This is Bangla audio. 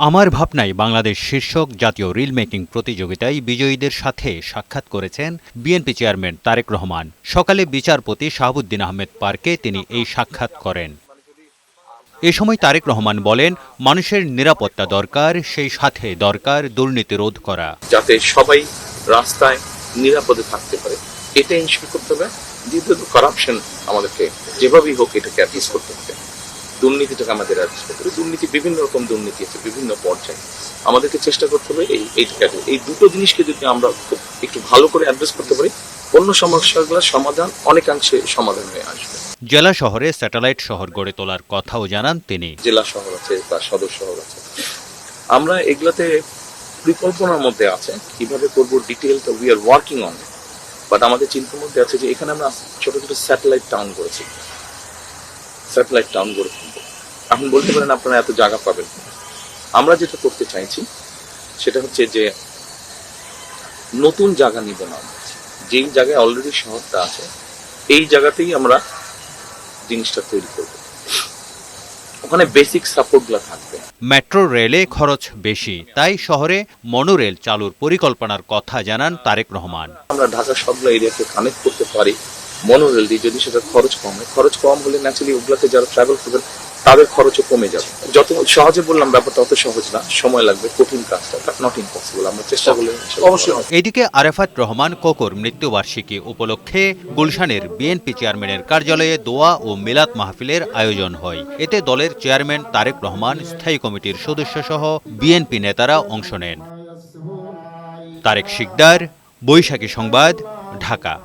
আমার ভাবনায় বাংলাদেশ শীর্ষক জাতীয় রিল মেকিং প্রতিযোগিতায় বিজয়ীদের সাথে সাক্ষাৎ করেছেন বিএনপি চেয়ারম্যান তারেক রহমান। সকালে বিচারপতি শাহাবুদ্দিন আহমেদ পার্কে তিনি এই সাক্ষাৎ করেন। এ সময় তারেক রহমান বলেন, মানুষের নিরাপত্তা দরকার, সেই সাথে দরকার দুর্নীতি রোধ করা, যাতে সবাই রাস্তায় নিরাপদে থাকতে পারে। এটা ইনশিওর করতে হবে। দ্বিতীয়ত কারাপশন আমাদেরকে যেভাবেই হোক এটাকে অ্যাড্রেস করতে হবে। দুর্নীতিটাকে আমাদের অ্যাড্রেস করতে হবে। দুর্নীতি বিভিন্ন রকম দুর্নীতি আছে, বিভিন্ন পর্যায়ে আমাদেরকে চেষ্টা করতে হবে এই দুটো জিনিসকে যদি আমরা একটু ভালো করে অ্যাড্রেস করতে পারি, অন্য সমস্যাগুলোর সমাধান অনেকাংশে সমাধান হয়ে আসবে। জেলা শহরে স্যাটেলাইট শহর গড়ে তোলার কথাও জানান তিনি। জেলা শহর আছে, তার সদর শহর আছে, আমরা এগুলাতে পরিকল্পনার মধ্যে আছে কিভাবে করবো, ডিটেলটা we are working on. But আমাদের চিন্তার মধ্যে আছে যে এখানে আমরা ছোট ছোট স্যাটেলাইট টাউন করেছি, স্যাটেলাইট টাউন গড়ে তুলবো। এখন বলতে পারেন আপনারা এত জায়গা পাবেন। আমরা যেটা করতে চাইছি সেটা হচ্ছে যে নতুন জায়গা নিব না, যেই জায়গায় অলরেডি শহরটা আছে এই জায়গাতেই আমরা জিনিসটা তৈরি করবো। ওখানে বেসিক সাপোর্টগুলো থাকবে। মেট্রো রেলে খরচ বেশি, তাই শহরে মনোরেল চালুর পরিকল্পনার কথা জানান তারেক রহমান। আমরা ঢাকা সবগুলো এরিয়াকে কানেক্ট করতে পারি মনোরেল দিয়ে, যদি সেটা খরচ কম হয়। খরচ কম হলে ন্যাচুরালি ওগুলাতে যারা ট্রাভেল করবেন তাদের খরচও কমে যাবে। যত সহজে বললাম ব্যাপারটা অত সহজ না, সময় লাগবে, কঠিন কাজটা, বাট নট ইম্পসিবল। আমরা চেষ্টা করলে অবশ্যই। এদিকে আরাফাত রহমান কোকোর মৃত্যুবার্ষিকী উপলক্ষে গুলশানের বিএনপি চেয়ারম্যানের কার্যালয়ে দোয়া ও মিলাদ মাহফিলের আয়োজন হয়। এতে দলের চেয়ারম্যান তারেক রহমান, স্থায়ী কমিটির সদস্যসহ বিএনপি নেতারা অংশ নেন। তারেক শিকদার, বৈশাখী সংবাদ, ঢাকা।